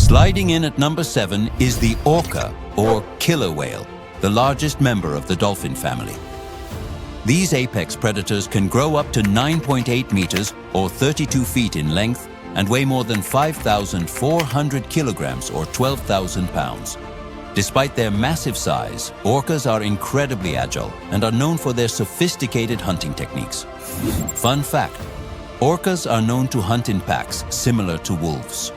Sliding in at number 7 is the ORCA, or killer whale, the largest member of the dolphin family. These apex predators can grow up to 9.8 meters or 32 feet in length and weigh more than 5,400 kilograms or 12,000 pounds. Despite their massive size, orcas are incredibly agile and are known for their sophisticated hunting techniques. Fun fact: orcas are known to hunt in packs similar to wolves.